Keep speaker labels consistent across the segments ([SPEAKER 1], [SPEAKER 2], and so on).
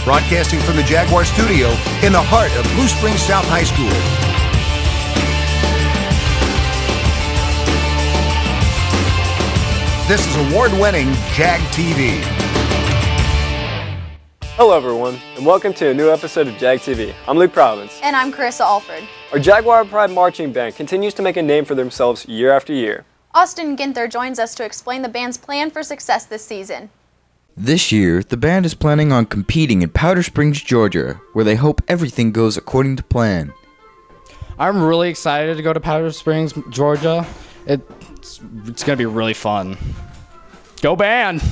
[SPEAKER 1] broadcasting from the Jaguar studio in the heart of Blue Springs South High School. This is award-winning Jag TV.
[SPEAKER 2] Hello everyone, and welcome to a new episode of Jag TV. I'm Luke Providence.
[SPEAKER 3] And I'm Carissa Alford.
[SPEAKER 2] Our Jaguar Pride Marching Band continues to make a name for themselves year after year.
[SPEAKER 3] Austin Ginther joins us to explain the band's plan for success this season.
[SPEAKER 4] This year, the band is planning on competing in Powder Springs, Georgia, where they hope everything goes according to plan.
[SPEAKER 5] I'm really excited to go to Powder Springs, Georgia. It's going to be really fun. Go band!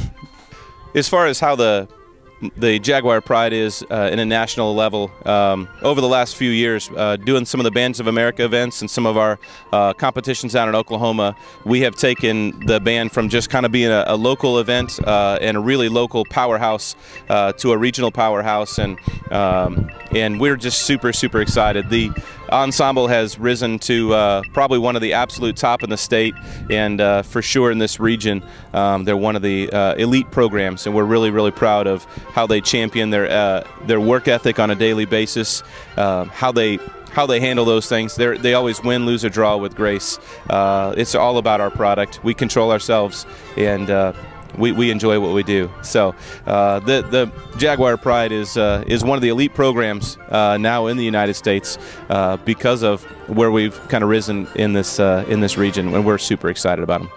[SPEAKER 6] As far as how the Jaguar Pride is in a national level, over the last few years, doing some of the Bands of America events and some of our competitions down in Oklahoma, we have taken the band from just kind of being a local event and a really local powerhouse to a regional powerhouse, and we're just super excited. The ensemble has risen to probably one of the absolute top in the state, and for sure in this region. They're one of the elite programs, and we're really proud of how they champion their work ethic on a daily basis, how they handle those things. They always win, lose, or draw with grace. It's all about our product. We control ourselves, and we enjoy what we do. So the Jaguar Pride is one of the elite programs now in the United States because of where we've kind of risen in this region, and we're super excited about them.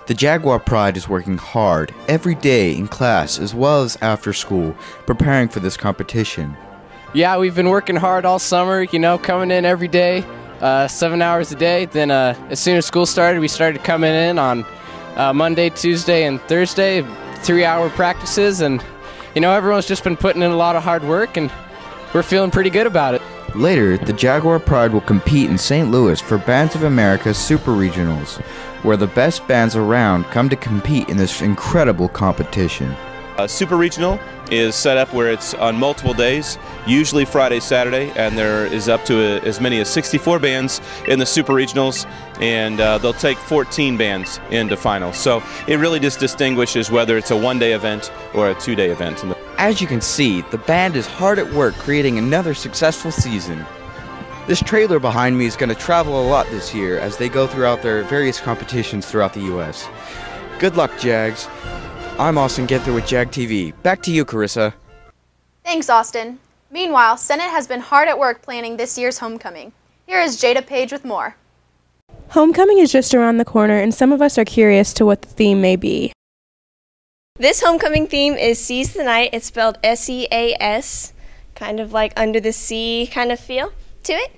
[SPEAKER 4] The Jaguar Pride is working hard every day in class as well as after school, preparing for this competition.
[SPEAKER 5] Yeah, we've been working hard all summer, coming in every day, 7 hours a day. Then as soon as school started, we started coming in on Monday, Tuesday, and Thursday, 3-hour practices, and everyone's just been putting in a lot of hard work, and we're feeling pretty good about it.
[SPEAKER 4] Later, the Jaguar Pride will compete in St. Louis for Bands of America Super Regionals, where the best bands around come to compete in this incredible competition.
[SPEAKER 6] Super Regional is set up where it's on multiple days, usually Friday, Saturday, and there is up to as many as 64 bands in the Super Regionals, and they'll take 14 bands into finals. So it really just distinguishes whether it's a one-day event or a two-day event.
[SPEAKER 4] As you can see, the band is hard at work creating another successful season. This trailer behind me is going to travel a lot this year as they go throughout their various competitions throughout the U.S. Good luck, Jags. I'm Austin Ginther with Jag TV. Back to you, Carissa.
[SPEAKER 3] Thanks, Austin. Meanwhile, Senate has been hard at work planning this year's homecoming. Here is Jada Page with more.
[SPEAKER 7] Homecoming is just around the corner, and some of us are curious to what the theme may be.
[SPEAKER 8] This homecoming theme is Seize the Night. It's spelled S-E-A-S, kind of like under the sea kind of feel to it.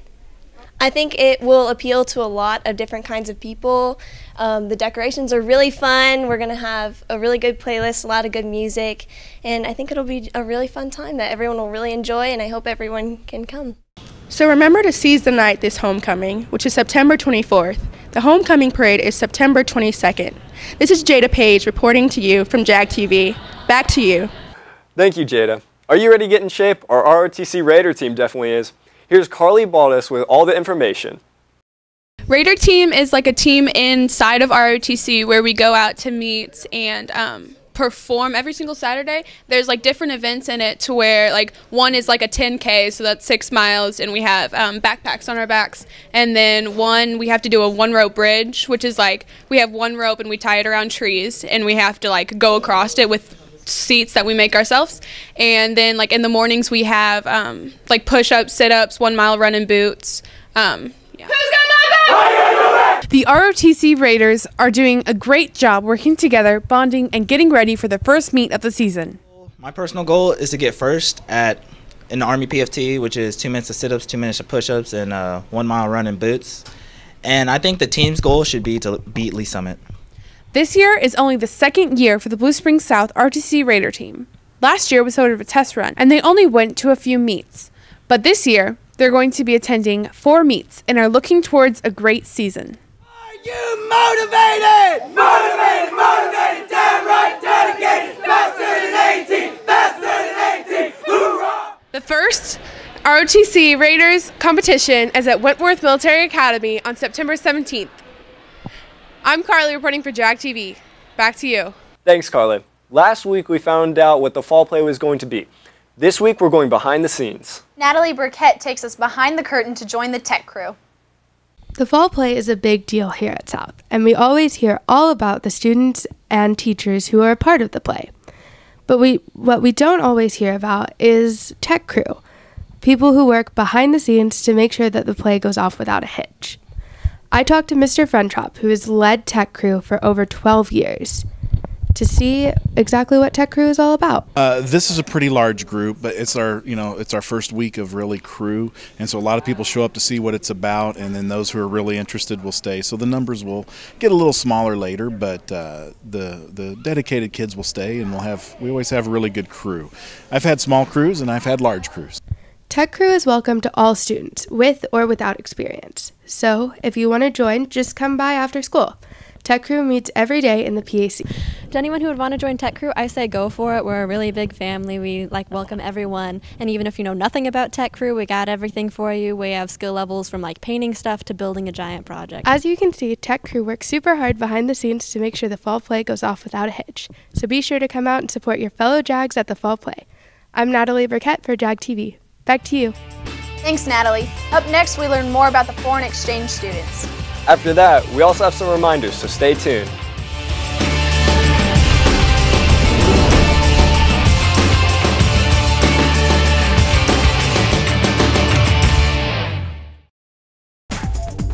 [SPEAKER 8] I think it will appeal to a lot of different kinds of people. The decorations are really fun. We're going to have a really good playlist, a lot of good music, and I think it'll be a really fun time that everyone will really enjoy, and I hope everyone can come.
[SPEAKER 7] So remember to seize the night this homecoming, which is September 24th. The homecoming parade is September 22nd. This is Jada Page reporting to you from Jag TV. Back to you.
[SPEAKER 2] Thank you, Jada. Are you ready to get in shape? Our ROTC Raider team definitely is. Here's Carly Baldus with all the information.
[SPEAKER 9] Raider team is like a team inside of ROTC where we go out to meets and perform every single Saturday. There's like different events in it to where like one is like a 10K, so that's 6 miles, and we have backpacks on our backs. And then we have to do a 1-rope bridge, which is like we have 1 rope and we tie it around trees and we have to like go across it with seats that we make ourselves. And then like in the mornings we have like push-ups, sit-ups, 1 mile run in boots. Yeah.
[SPEAKER 10] The ROTC Raiders are doing a great job working together, bonding, and getting ready for the first meet of the season.
[SPEAKER 11] My personal goal is to get first in the Army PFT, which is 2 minutes of sit-ups, 2 minutes of push-ups, and 1 mile run in boots. And I think the team's goal should be to beat Lee Summit.
[SPEAKER 10] This year is only the 2nd year for the Blue Springs South ROTC Raider team. Last year was sort of a test run, and they only went to a few meets. But this year, they're going to be attending 4 meets and are looking towards a great season.
[SPEAKER 12] Are you motivated? Motivated, damn right, dedicated, faster than 18, faster than 18, hoorah!
[SPEAKER 10] The first ROTC Raiders competition is at Wentworth Military Academy on September 17th. I'm Carly reporting for Jag TV. Back to you.
[SPEAKER 2] Thanks, Carly. Last week we found out what the fall play was going to be. This week we're going behind the scenes.
[SPEAKER 3] Natalie Burkett takes us behind the curtain to join the tech crew.
[SPEAKER 7] The fall play is a big deal here at South, and we always hear all about the students and teachers who are a part of the play. But what we don't always hear about is tech crew, people who work behind the scenes to make sure that the play goes off without a hitch. I talked to Mr. Frentrop, who has led tech crew for over 12 years, to see exactly what tech crew is all about.
[SPEAKER 13] This is a pretty large group, but it's our first week of really crew, and so a lot of people show up to see what it's about, and then those who are really interested will stay. So the numbers will get a little smaller later, but the dedicated kids will stay, and we always have a really good crew. I've had small crews and I've had large crews.
[SPEAKER 7] Tech crew is welcome to all students, with or without experience. So if you want to join, just come by after school. Tech crew meets every day in the PAC.
[SPEAKER 14] To anyone who would want to join tech crew, I say go for it. We're a really big family. We welcome everyone. And even if you know nothing about tech crew, we got everything for you. We have skill levels from painting stuff to building a giant project.
[SPEAKER 7] As you can see, tech crew works super hard behind the scenes to make sure the fall play goes off without a hitch. So be sure to come out and support your fellow Jags at the fall play. I'm Natalie Burkett for Jag TV. Back to you.
[SPEAKER 3] Thanks, Natalie. Up next, we learn more about the foreign exchange students.
[SPEAKER 2] After that, we also have some reminders, so stay tuned.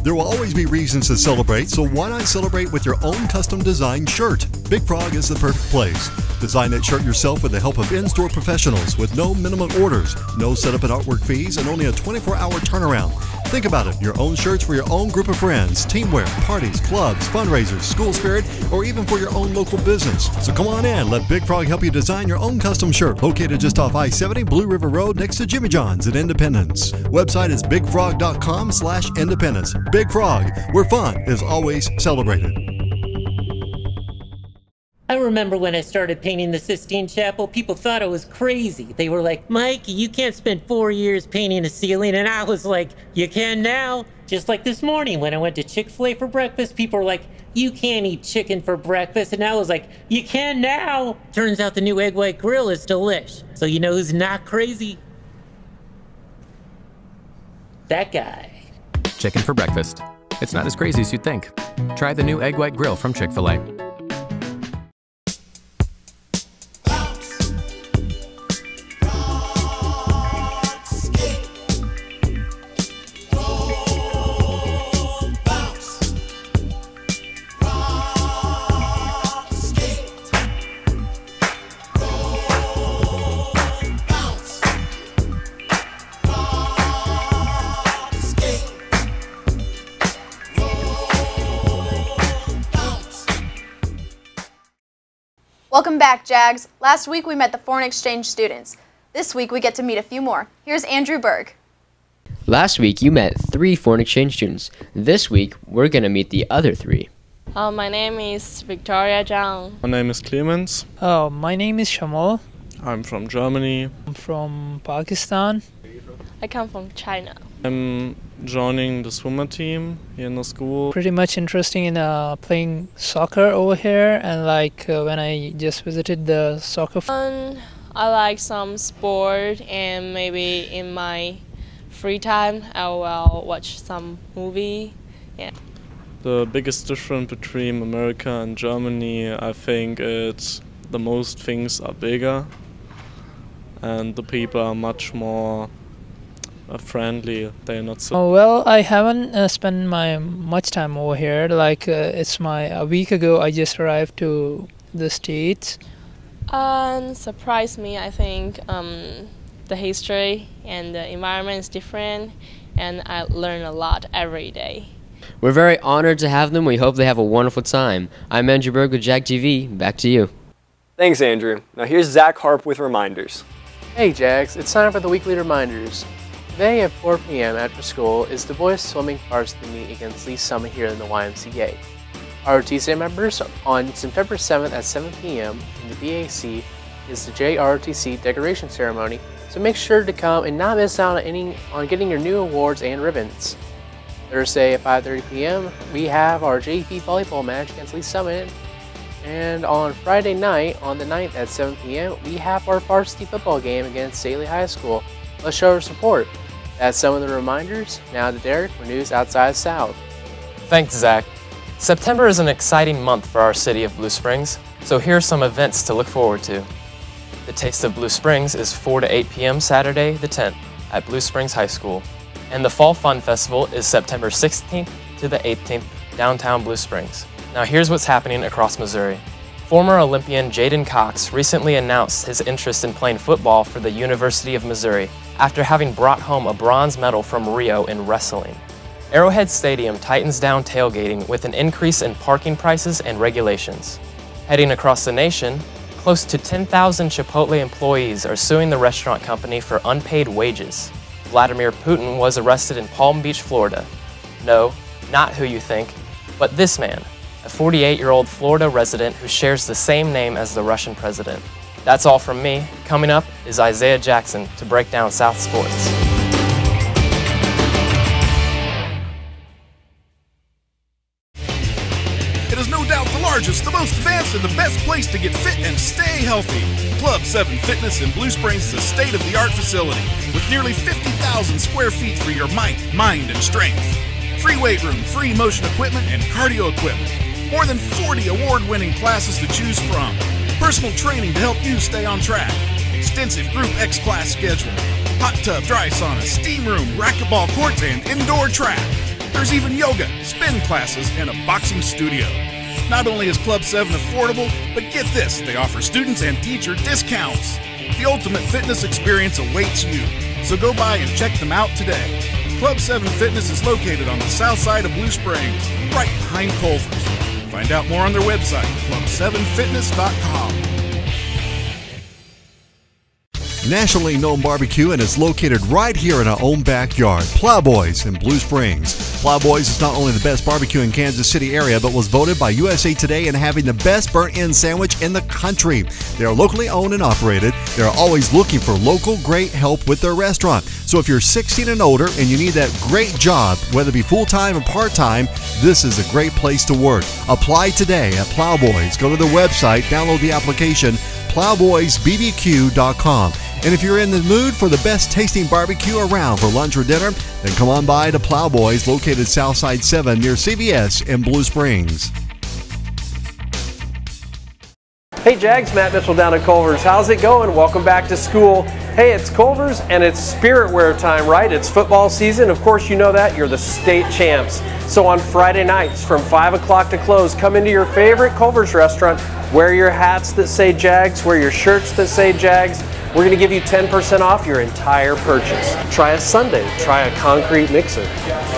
[SPEAKER 15] There will always be reasons to celebrate, so why not celebrate with your own custom designed shirt? Big Frog is the perfect place. Design that shirt yourself with the help of in-store professionals with no minimum orders, no setup and artwork fees, and only a 24-hour turnaround. Think about it, your own shirts for your own group of friends, teamwear, parties, clubs, fundraisers, school spirit, or even for your own local business. So come on in, let Big Frog help you design your own custom shirt, located just off I-70 Blue River Road next to Jimmy John's in Independence. Website is bigfrog.com/independence. Big Frog, where fun is always celebrated.
[SPEAKER 16] I remember when I started painting the Sistine Chapel, people thought I was crazy. They were like, Mikey, you can't spend 4 years painting a ceiling. And I was like, you can now. Just like this morning when I went to Chick-fil-A for breakfast, people were like, you can't eat chicken for breakfast. And I was like, you can now. Turns out the new egg white grill is delish. So you know who's not crazy? That guy.
[SPEAKER 17] Chicken for breakfast. It's not as crazy as you'd think. Try the new egg white grill from Chick-fil-A.
[SPEAKER 3] Welcome back, Jags. Last week we met the foreign exchange students. This week we get to meet a few more. Here's Andrew Berg.
[SPEAKER 18] Last week you met 3 foreign exchange students. This week we're going to meet the other 3.
[SPEAKER 19] My name is Victoria Zhang.
[SPEAKER 20] My name is Clemens.
[SPEAKER 21] My name is Shamal.
[SPEAKER 20] I'm from Germany.
[SPEAKER 21] I'm from Pakistan.
[SPEAKER 19] I come from China.
[SPEAKER 20] I'm joining the swimmer team here in the school.
[SPEAKER 21] Pretty much interesting in playing soccer over here, and when I just visited the soccer.
[SPEAKER 19] I like some sport, and maybe in my free time I will watch some movie. Yeah.
[SPEAKER 20] The biggest difference between America and Germany, I think, it's the most things are bigger, and the people are much more friendly. They're not so.
[SPEAKER 21] Well, I haven't spent much time over here. A week ago I just arrived to the States.
[SPEAKER 19] Surprised me, I think the history and the environment is different, and I learn a lot every day.
[SPEAKER 18] We're very honored to have them. We hope they have a wonderful time. I'm Andrew Berg with Jag TV. Back to you.
[SPEAKER 2] Thanks, Andrew. Now here's Zach Harp with reminders.
[SPEAKER 5] Hey Jags, it's time for the weekly reminders. Today at 4 p.m. after school is the boys swimming varsity meet against Lee Summit here in the YMCA. ROTC members on September 7th at 7 p.m. in the BAC is the JROTC decoration ceremony, so make sure to come and not miss out on getting your new awards and ribbons. Thursday at 5:30 p.m. we have our JV volleyball match against Lee Summit. And on Friday night, on the 9th at 7 p.m., we have our varsity football game against Staley High School. Let's show our support. That's some of the reminders. Now to Derek for news outside South.
[SPEAKER 1] Thanks, Zach. September is an exciting month for our city of Blue Springs, so here are some events to look forward to. The Taste of Blue Springs is 4 to 8 p.m. Saturday the 10th at Blue Springs High School. And the Fall Fun Festival is September 16th to the 18th, downtown Blue Springs. Now here's what's happening across Missouri. Former Olympian Jaden Cox recently announced his interest in playing football for the University of Missouri after having brought home a bronze medal from Rio in wrestling. Arrowhead Stadium tightens down tailgating with an increase in parking prices and regulations. Heading across the nation, close to 10,000 Chipotle employees are suing the restaurant company for unpaid wages. Vladimir Putin was arrested in Palm Beach, Florida. No, not who you think, but this man, a 48-year-old Florida resident who shares the same name as the Russian president. That's all from me. Coming up is Isaiah Jackson to break down South sports.
[SPEAKER 22] It is no doubt the largest, the most advanced, and the best place to get fit and stay healthy. Club 7 Fitness in Blue Springs is a state-of-the-art facility with nearly 50,000 square feet for your might, mind, and strength. Free weight room, free motion equipment, and cardio equipment. More than 40 award-winning classes to choose from. Personal training to help you stay on track. Extensive Group X class schedule. Hot tub, dry sauna, steam room, racquetball courts, and indoor track. There's even yoga, spin classes, and a boxing studio. Not only is Club 7 affordable, but get this, they offer students and teacher discounts. The ultimate fitness experience awaits you, so go by and check them out today. Club 7 Fitness is located on the south side of Blue Springs, right behind Culver's. Find out more on their website, club7fitness.com.
[SPEAKER 15] Nationally known barbecue, and it's located right here in our own backyard. Plowboys in Blue Springs. Plowboys is not only the best barbecue in Kansas City area, but was voted by USA Today in having the best burnt-in sandwich in the country. They are locally owned and operated. They are always looking for local great help with their restaurant. So if you're 16 and older and you need that great job, whether it be full-time or part-time, this is a great place to work. Apply today at Plowboys. Go to the website, download the application, plowboysbbq.com. And if you're in the mood for the best tasting barbecue around for lunch or dinner, then come on by to Plowboys, located Southside 7 near CVS in Blue Springs.
[SPEAKER 23] Hey Jags, Matt Mitchell down at Culver's. How's it going? Welcome back to school. Hey, it's Culver's and it's Spirit Wear time, right? It's football season. Of course you know that. You're the state champs. So on Friday nights from 5 o'clock to close, come into your favorite Culver's restaurant, wear your hats that say Jags, wear your shirts that say Jags. We're going to give you 10% off your entire purchase. Try a sundae, try a concrete mixer,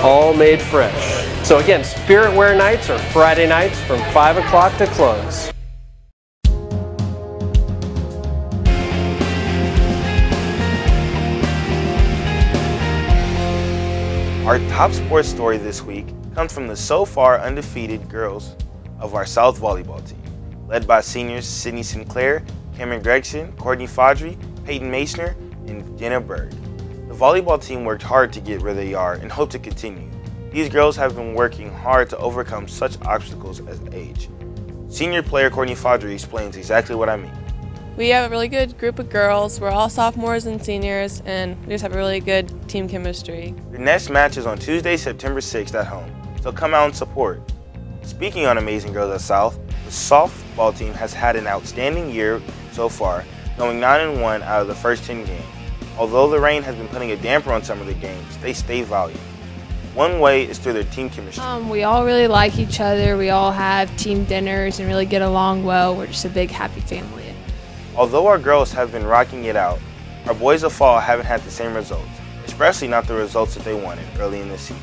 [SPEAKER 23] all made fresh. So again, Spirit Wear nights are Friday nights from 5 o'clock to close.
[SPEAKER 24] Our top sports story this week comes from the so far undefeated girls of our South volleyball team, led by seniors Sydney Sinclair, Cameron Gregson, Courtney Fodry, Peyton Masner, and Jenna Berg. The volleyball team worked hard to get where they are and hope to continue. These girls have been working hard to overcome such obstacles as age. Senior player Courtney Fodry explains exactly what I mean.
[SPEAKER 25] We have a really good group of girls. We're all sophomores and seniors, and we just have a really good team chemistry.
[SPEAKER 24] The next match is on Tuesday, September 6th at home, so come out and support. Speaking on Amazing Girls at South, the softball team has had an outstanding year so far, going 9-1 out of the first 10 games. Although the rain has been putting a damper on some of the games, they stay valiant. One way is through their team chemistry.
[SPEAKER 26] We all really like each other. We all have team dinners and really get along well. We're just a big happy family.
[SPEAKER 24] Although our girls have been rocking it out, our boys of fall haven't had the same results, especially not the results that they wanted early in the season.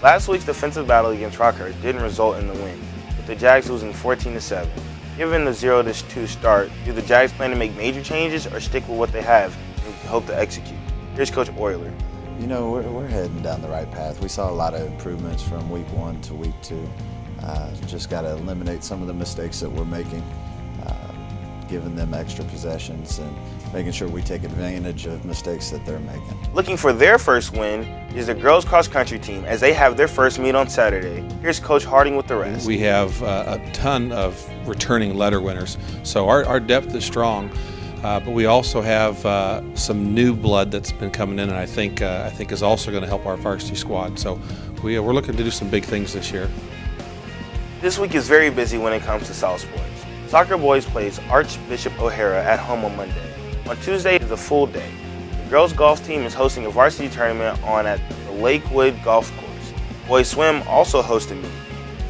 [SPEAKER 24] Last week's defensive battle against Rockhurst didn't result in the win, with the Jags losing 14-7. Given the 0-2 start, do the Jags plan to make major changes or stick with what they have and hope to execute? Here's Coach Euler.
[SPEAKER 27] You know, we're heading down the right path. We saw a lot of improvements from week 1 to week 2. Just got to eliminate some of the mistakes that we're making, giving them extra possessions and making sure we take advantage of mistakes that they're making.
[SPEAKER 24] Looking for their first win is the girls cross country team as they have their first meet on Saturday. Here's Coach Harding with the rest.
[SPEAKER 4] We have a ton of returning letter winners, so our depth is strong. But we also have some new blood that's been coming in, and I think is also going to help our varsity squad. So we're looking to do some big things this year.
[SPEAKER 24] This week is very busy when it comes to South sports. Soccer boys plays Archbishop O'Hara at home on Monday. On Tuesday is a full day. The girls golf team is hosting a varsity tournament at the Lakewood Golf Course. Boys swim also host a meet.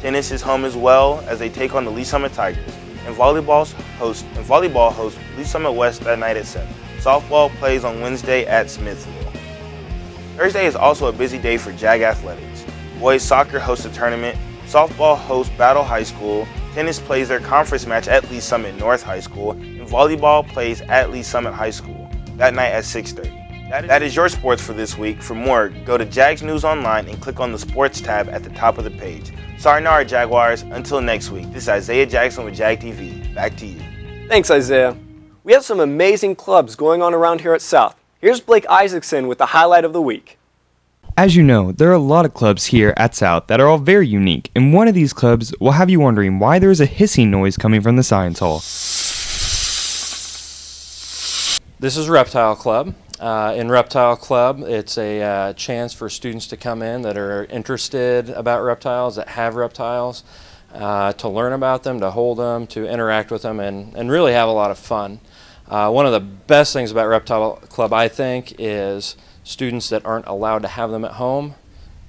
[SPEAKER 24] Tennis is home as well as they take on the Lee Summit Tigers. And volleyball hosts Lee Summit West that night at 7. Softball plays on Wednesday at Smithville. Thursday is also a busy day for JAG athletics. Boys soccer hosts a tournament. Softball hosts Battle High School. Tennis plays their conference match at Lee Summit North High School. And volleyball plays at Lee Summit High School that night at 6:30. That is your sports for this week. For more, go to JAGS News Online and click on the Sports tab at the top of the page. Sayonara, Jaguars. Until next week, this is Isaiah Jackson with Jag TV. Back to you.
[SPEAKER 2] Thanks, Isaiah. We have some amazing clubs going on around here at South. Here's Blake Isaacson with the highlight of the week.
[SPEAKER 6] As you know, there are a lot of clubs here at South that are all very unique, and one of these clubs will have you wondering why there is a hissing noise coming from the science hall.
[SPEAKER 8] This is Reptile Club. In Reptile Club, it's a chance for students to come in that are interested about reptiles, that have reptiles, to learn about them, to hold them, to interact with them, and really have a lot of fun. One of the best things about Reptile Club, I think, is students that aren't allowed to have them at home.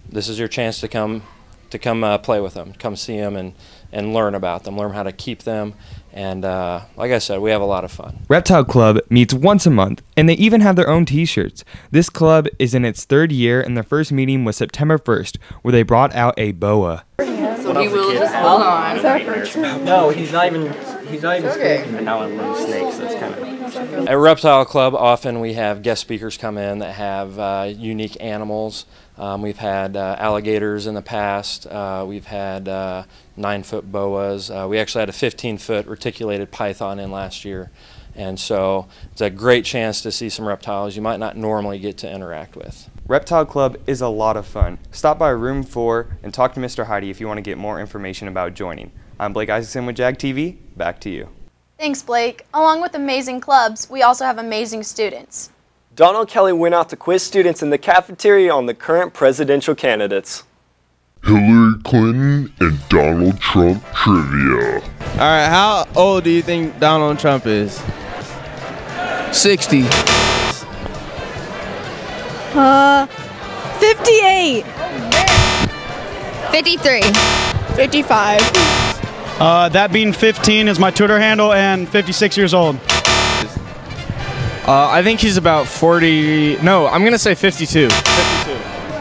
[SPEAKER 8] This is your chance to come play with them, come see them and learn about them, learn how to keep them, and like I said, we have a lot of fun.
[SPEAKER 6] Reptile Club meets once a month, and they even have their own t-shirts. This club is in its 3rd year, and their first meeting was September 1st, where they brought out a boa.
[SPEAKER 9] So he will just hold on.
[SPEAKER 10] No, he's not even scared. And now I love snakes. That's kind of.
[SPEAKER 8] At Reptile Club, often we have guest speakers come in that have unique animals. We've had alligators in the past. We've had 9-foot boas. We actually had a 15-foot reticulated python in last year. And so it's a great chance to see some reptiles you might not normally get to interact with.
[SPEAKER 6] Reptile Club is a lot of fun. Stop by room 4 and talk to Mr. Heidi if you want to get more information about joining. I'm Blake Isaacson with Jag TV. Back to you.
[SPEAKER 3] Thanks, Blake. Along with amazing clubs, we also have amazing students.
[SPEAKER 2] Donald Kelly went out to quiz students in the cafeteria on the current presidential candidates.
[SPEAKER 11] Hillary Clinton and Donald Trump trivia.
[SPEAKER 5] All right, how old do you think Donald Trump is? 60.
[SPEAKER 9] 58. 53. 55.
[SPEAKER 12] That being 15 is my Twitter handle, and 56 years old.
[SPEAKER 5] I think he's about 40. No, I'm going to say 52. 52.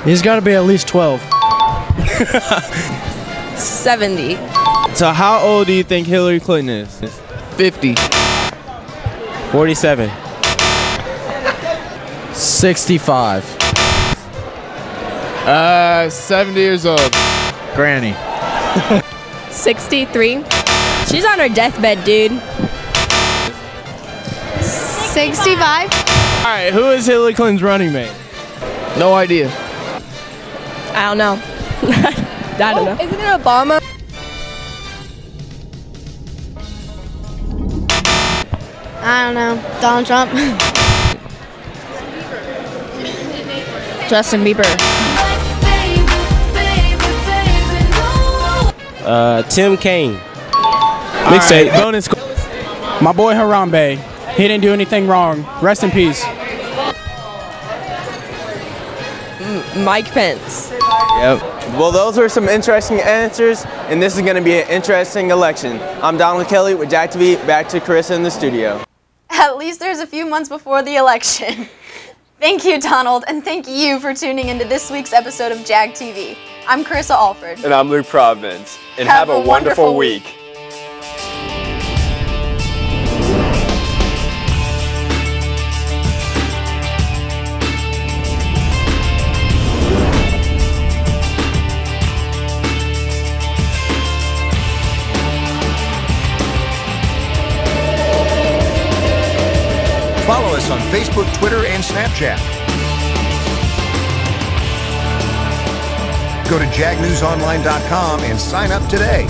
[SPEAKER 12] He's got to be at least 12.
[SPEAKER 9] 70.
[SPEAKER 5] So how old do you think Hillary Clinton is? 50. 47.
[SPEAKER 12] 65.
[SPEAKER 5] 70 years old.
[SPEAKER 12] Granny.
[SPEAKER 9] 63. She's on her deathbed, dude.
[SPEAKER 7] 65.
[SPEAKER 5] All right, who is Hillary Clinton's running mate? No idea.
[SPEAKER 9] I don't know. I don't know. Isn't it Obama? I don't know. Donald Trump. Justin Bieber.
[SPEAKER 5] Tim Kaine.
[SPEAKER 12] Mixtape. Bonus. My boy Harambe. He didn't do anything wrong. Rest in peace.
[SPEAKER 9] Mike Pence.
[SPEAKER 5] Yep. Well, those were some interesting answers, and this is going to be an interesting election. I'm Donald Kelly with Jag TV. Back to Carissa in the studio.
[SPEAKER 3] At least there's a few months before the election. Thank you, Donald, and thank you for tuning into this week's episode of Jag TV. I'm Carissa Alford.
[SPEAKER 2] And I'm Luke Providence. And have a wonderful week.
[SPEAKER 28] Follow
[SPEAKER 13] Facebook, Twitter, and Snapchat. Go to jagnewsonline.com and sign up today.